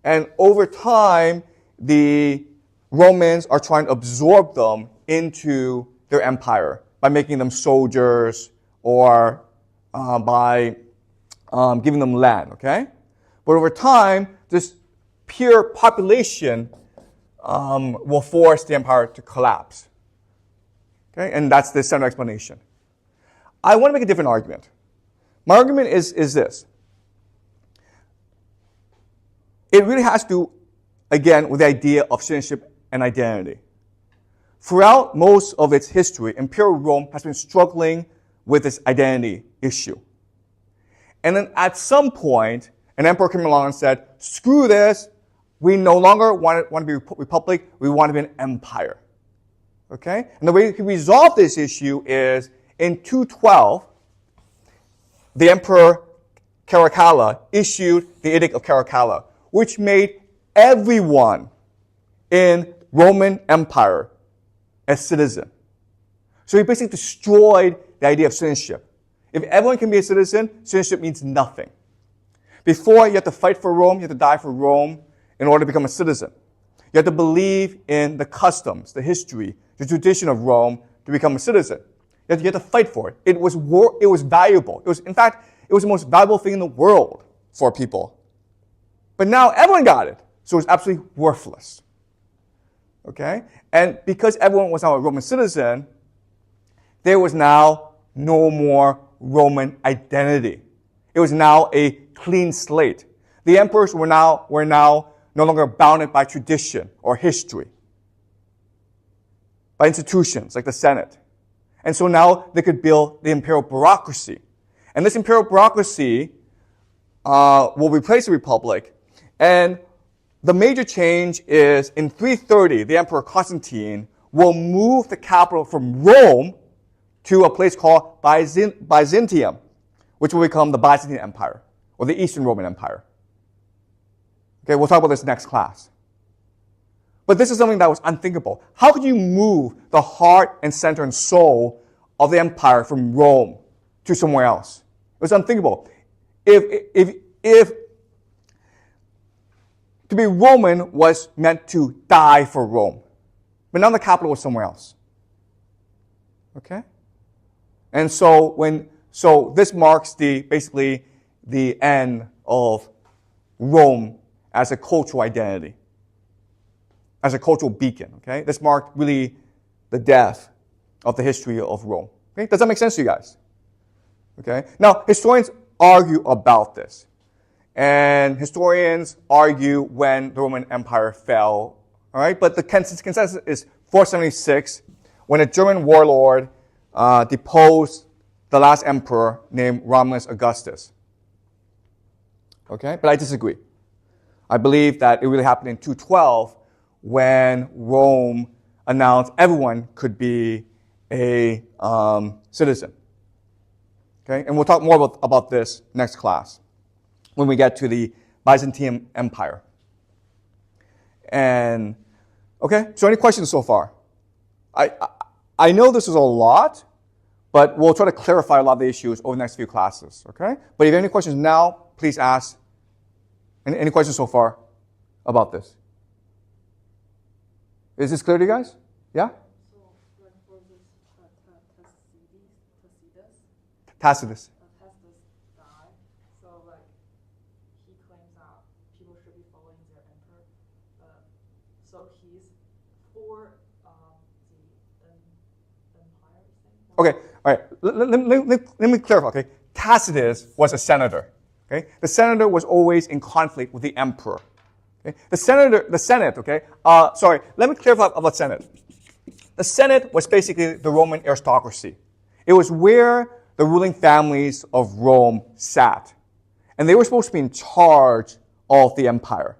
And over time, the Romans are trying to absorb them into their empire by making them soldiers or by giving them land, okay? But over time, this pure population will force the empire to collapse. Okay? And that's the central explanation. I want to make a different argument. My argument is this. It really has to do, again, with the idea of citizenship and identity. Throughout most of its history, Imperial Rome has been struggling with this identity issue. And then at some point, an emperor came along and said, screw this, we no longer want to be a republic, we want to be an empire. Okay? And the way he resolved this issue is, in 212, the emperor Caracalla issued the Edict of Caracalla, which made everyone in Roman Empire a citizen. So he basically destroyed the idea of citizenship. If everyone can be a citizen, citizenship means nothing. Before, you have to fight for Rome, you have to die for Rome in order to become a citizen. You have to believe in the customs, the history, the tradition of Rome to become a citizen. You have to fight for it. It was valuable. In fact, it was the most valuable thing in the world for people. But now everyone got it, so it's absolutely worthless. Okay? And because everyone was now a Roman citizen, there was now no more Roman identity. It was now a clean slate. The emperors were now no longer bounded by tradition or history, by institutions like the Senate. And so now they could build the imperial bureaucracy. And this imperial bureaucracy will replace the republic. And the major change is in 330, the Emperor Constantine will move the capital from Rome to a place called Byzantium, which will become the Byzantine Empire, or the Eastern Roman Empire. Okay, we'll talk about this next class. But this is something that was unthinkable. How could you move the heart and center and soul of the empire from Rome to somewhere else? It was unthinkable. If to be Roman was meant to die for Rome, but now the capital was somewhere else. Okay? And so this marks basically the end of Rome as a cultural identity, as a cultural beacon. Okay? This marked really the death of the history of Rome. Okay? Does that make sense to you guys? Okay? Now, historians argue about this. And historians argue when the Roman Empire fell. All right? But the consensus is 476, when a German warlord deposed the last emperor named Romulus Augustus. Okay? But I disagree. I believe that it really happened in 212 when Rome announced everyone could be a citizen. Okay? And we'll talk more about this next class when we get to the Byzantine Empire. And, okay, so any questions so far? I know this is a lot, but we'll try to clarify a lot of the issues over the next few classes, okay? But if you have any questions now, please ask. Any questions so far about this? Is this clear to you guys? Yeah? So, like for this Tacitus. Tacitus died. So, like, he claims that people should be following their emperor. So he's for the empire thing. Okay, all right. Let me clarify. Okay, Tacitus was a senator. Okay, the senator was always in conflict with the emperor. Okay, the Senate. Okay, sorry. Let me clarify about Senate. The Senate was basically the Roman aristocracy. It was where the ruling families of Rome sat, and they were supposed to be in charge of the empire.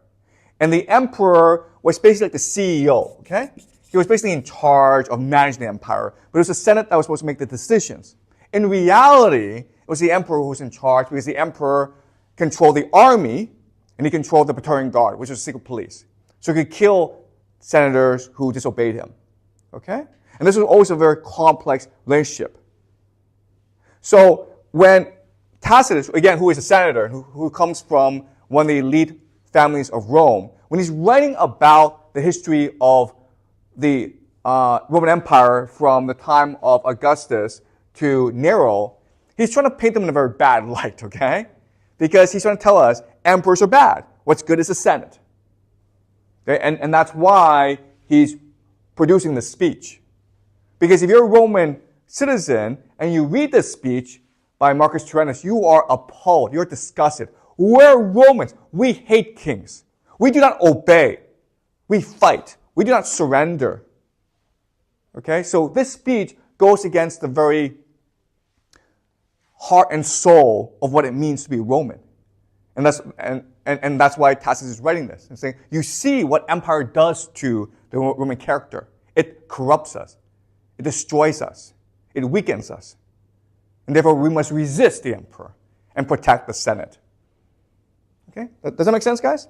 And the emperor was basically like the CEO. Okay, he was basically in charge of managing the empire, but it was the Senate that was supposed to make the decisions. In reality, it was the emperor who was in charge because the emperor controlled the army and he controlled the Praetorian Guard, which was secret police. So he could kill senators who disobeyed him. Okay? And this was always a very complex relationship. So when Tacitus, again, who is a senator, who comes from one of the elite families of Rome, when he's writing about the history of the Roman Empire from the time of Augustus to Nero, he's trying to paint them in a very bad light, okay? Because he's trying to tell us emperors are bad. What's good is the Senate. Okay? And that's why he's producing this speech. Because if you're a Roman citizen and you read this speech by Marcus Tyrannus, you are appalled. You're disgusted. We're Romans. We hate kings. We do not obey. We fight. We do not surrender. Okay? So this speech goes against the very heart and soul of what it means to be Roman. And that's why Tacitus is writing this and saying, you see what empire does to the Roman character. It corrupts us. It destroys us. It weakens us. And therefore, we must resist the emperor and protect the Senate. Okay? Does that make sense, guys?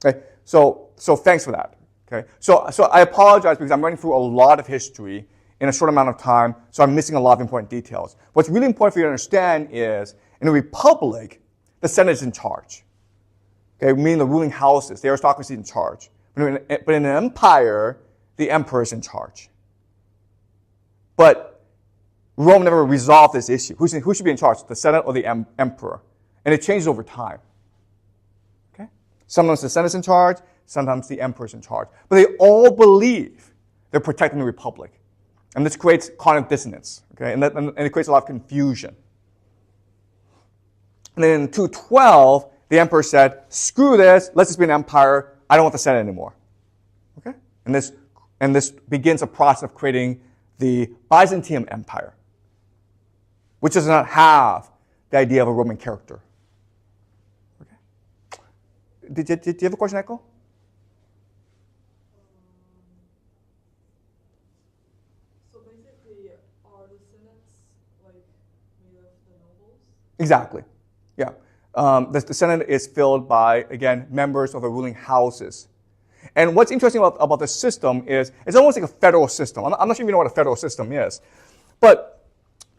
Okay. So thanks for that. Okay. So I apologize because I'm running through a lot of history in a short amount of time, so I'm missing a lot of important details. What's really important for you to understand is, in a republic, the Senate is in charge. Okay, meaning the ruling houses, the aristocracy is in charge. But in an empire, the emperor is in charge. But Rome never resolved this issue. Who should be in charge, the Senate or the emperor? And it changes over time. Okay? Sometimes the Senate's in charge, sometimes the emperor's in charge. But they all believe they're protecting the republic. And this creates cognitive dissonance, okay? And it creates a lot of confusion. And then in 212, the emperor said, screw this, let's just be an empire, I don't want the Senate anymore. Okay? And this begins a process of creating the Byzantine Empire, which does not have the idea of a Roman character. Okay? Did you have a question, Echo? Exactly. Yeah. The Senate is filled by, again, members of the ruling houses. And what's interesting about the system is it's almost like a federal system. I'm not sure if you know what a federal system is. But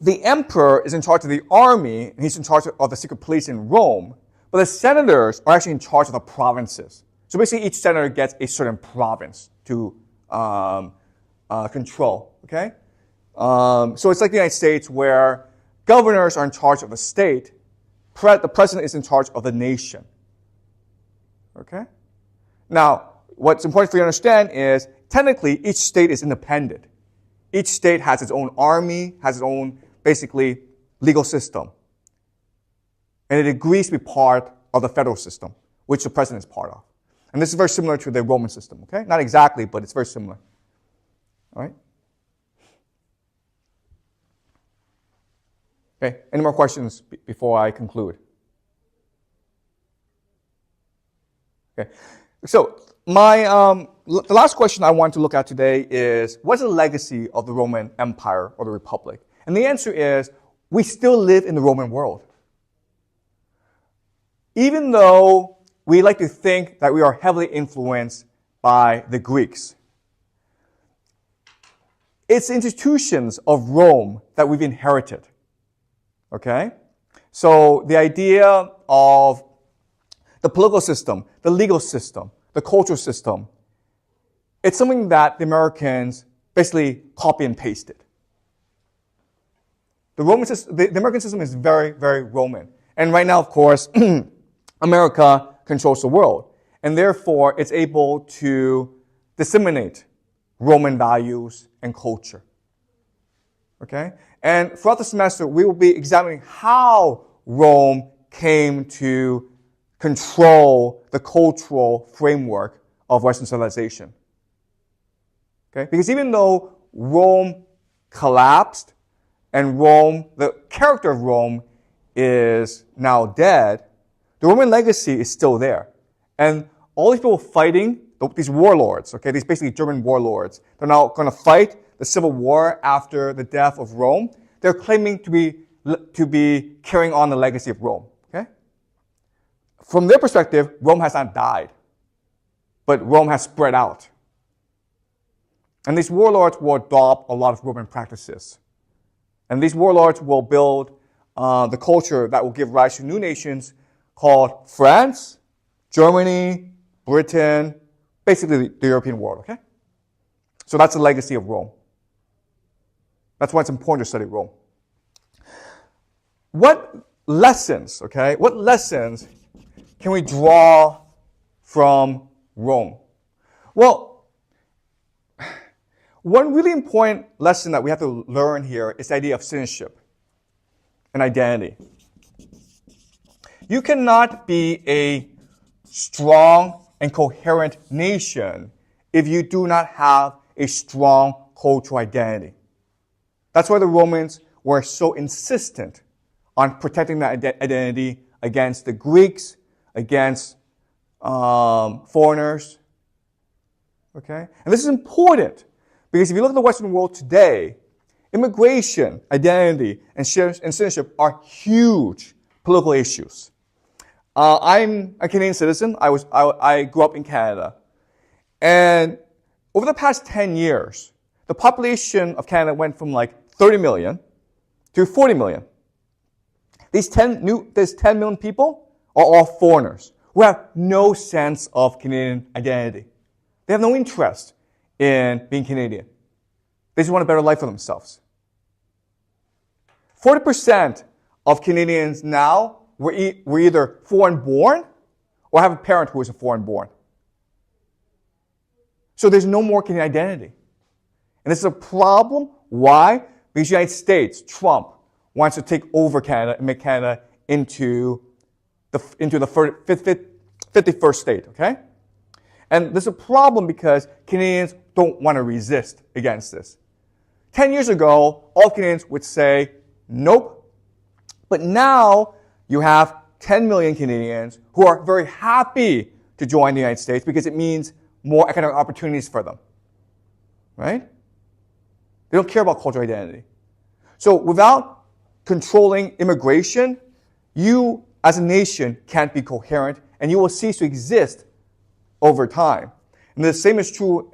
the emperor is in charge of the army, and he's in charge of the secret police in Rome. But the senators are actually in charge of the provinces. So basically, each senator gets a certain province to control. Okay? So it's like the United States where governors are in charge of the state. The president is in charge of the nation. Okay? Now, what's important for you to understand is, technically, each state is independent. Each state has its own army, has its own, basically, legal system. And it agrees to be part of the federal system, which the president is part of. And this is very similar to the Roman system, okay? Not exactly, but it's very similar. All right? Okay, any more questions before I conclude? Okay, so the last question I want to look at today is, what's the legacy of the Roman Empire or the Republic? And the answer is, we still live in the Roman world. Even though we like to think that we are heavily influenced by the Greeks, it's institutions of Rome that we've inherited. Okay? So the idea of the political system, the legal system, the cultural system, it's something that the Americans basically copy and pasted. The American system is very, very Roman. And right now, of course, America controls the world. And therefore, it's able to disseminate Roman values and culture. Okay? And throughout the semester, we will be examining how Rome came to control the cultural framework of Western civilization. Okay? Because even though Rome collapsed and the character of Rome is now dead, the Roman legacy is still there. And all these people fighting, these warlords, okay, these basically German warlords, they're now going to fight the civil war after the death of Rome. They're claiming to be carrying on the legacy of Rome. Okay? From their perspective, Rome has not died, but Rome has spread out. And these warlords will adopt a lot of Roman practices. And these warlords will build the culture that will give rise to new nations called France, Germany, Britain, basically the European world, okay? So that's the legacy of Rome. That's why it's important to study Rome. What lessons can we draw from Rome? Well, one really important lesson that we have to learn here is the idea of citizenship and identity. You cannot be a strong and coherent nation if you do not have a strong cultural identity. That's why the Romans were so insistent on protecting that identity against the Greeks, against foreigners. Okay? And this is important because if you look at the Western world today, immigration, identity, and citizenship are huge political issues. I'm a Canadian citizen. I grew up in Canada. And over the past 10 years, the population of Canada went from like 30 million to 40 million. These 10 million people are all foreigners who have no sense of Canadian identity. They have no interest in being Canadian. They just want a better life for themselves. 40% of Canadians now were either foreign-born or have a parent who is a foreign-born. So there's no more Canadian identity. And this is a problem. Why? Because the United States, Trump, wants to take over Canada and make Canada into the 51st state, okay? And this is a problem because Canadians don't want to resist against this. 10 years ago, all Canadians would say, nope. But now you have 10 million Canadians who are very happy to join the United States because it means more economic opportunities for them, right? They don't care about cultural identity. So without controlling immigration, you as a nation can't be coherent and you will cease to exist over time. And the same is true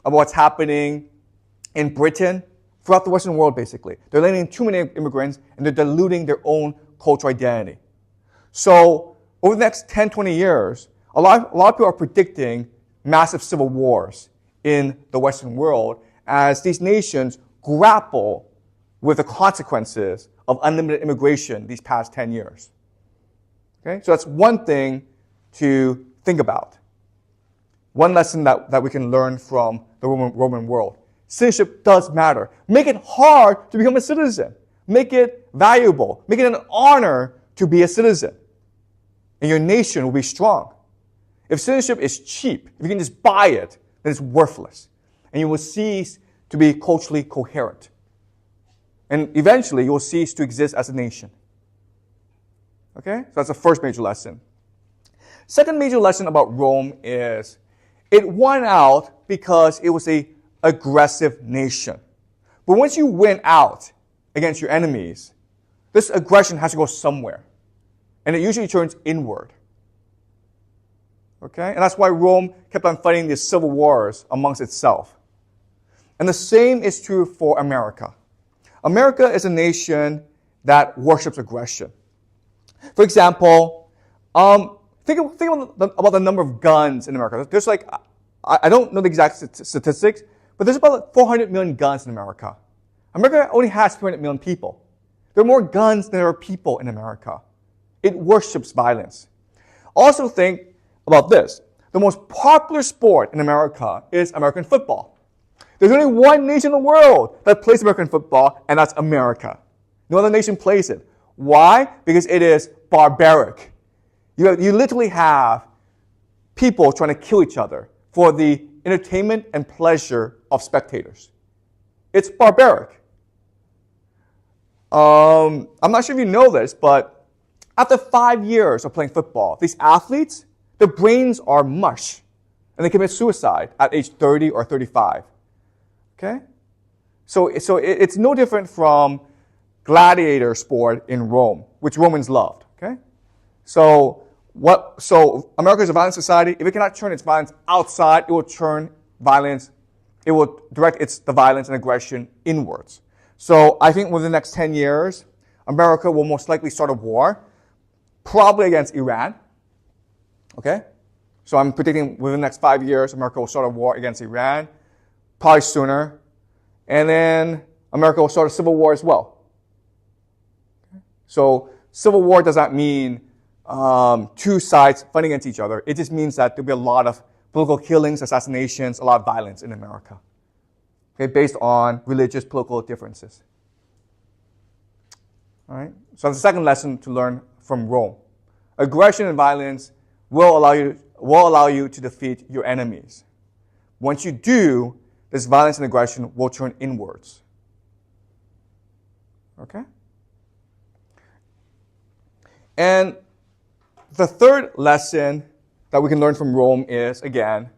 of what's happening in Britain, throughout the Western world basically. They're letting in too many immigrants and they're diluting their own cultural identity. So over the next 10, 20 years, a lot of people are predicting massive civil wars in the Western world as these nations grapple with the consequences of unlimited immigration these past 10 years. Okay? So that's one thing to think about. One lesson that we can learn from the Roman world. Citizenship does matter. Make it hard to become a citizen. Make it valuable. Make it an honor to be a citizen. And your nation will be strong. If citizenship is cheap, if you can just buy it, then it's worthless. And you will cease to be culturally coherent. And eventually, you will cease to exist as a nation. Okay? So that's the first major lesson. Second major lesson about Rome is it won out because it was an aggressive nation. But once you win out against your enemies, this aggression has to go somewhere. And it usually turns inward. Okay? And that's why Rome kept on fighting these civil wars amongst itself. And the same is true for America. America is a nation that worships aggression. For example, think about the number of guns in America. There's like, I don't know the exact statistics, but there's about 400 million guns in America. America only has 300 million people. There are more guns than there are people in America. It worships violence. Also think about this. The most popular sport in America is American football. There's only one nation in the world that plays American football, and that's America. No other nation plays it. Why? Because it is barbaric. You literally have people trying to kill each other for the entertainment and pleasure of spectators. It's barbaric. I'm not sure if you know this, but after 5 years of playing football, these athletes, their brains are mush, and they commit suicide at age 30 or 35. Okay? So it's no different from gladiator sport in Rome, which Romans loved. Okay? So America is a violent society. If it cannot turn its violence outside, it will turn violence. It will direct the violence and aggression inwards. So I think within the next 10 years, America will most likely start a war, probably against Iran. Okay? So I'm predicting within the next 5 years, America will start a war against Iran, probably sooner. And then America will start a civil war as well. Okay? So civil war does not mean two sides fighting against each other. It just means that there'll be a lot of political killings, assassinations, a lot of violence in America. Okay, based on religious, political differences. All right? So that's the second lesson to learn from Rome. Aggression and violence will allow you to defeat your enemies. Once you do, this violence and aggression will turn inwards. Okay? And the third lesson that we can learn from Rome is, again,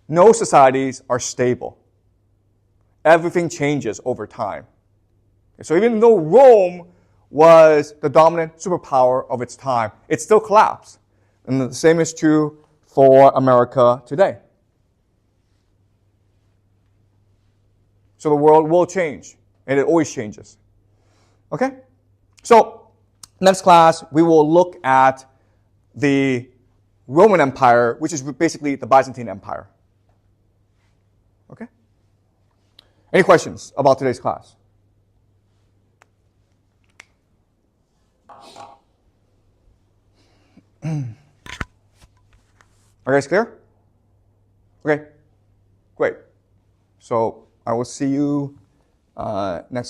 no societies are stable. Everything changes over time. So even though Rome was the dominant superpower of its time, it still collapsed. And the same is true for America today. So the world will change, and it always changes. Okay? So next class, we will look at the Roman Empire, which is basically the Byzantine Empire. Okay? Any questions about today's class? Are you guys clear? Okay, great. So I will see you next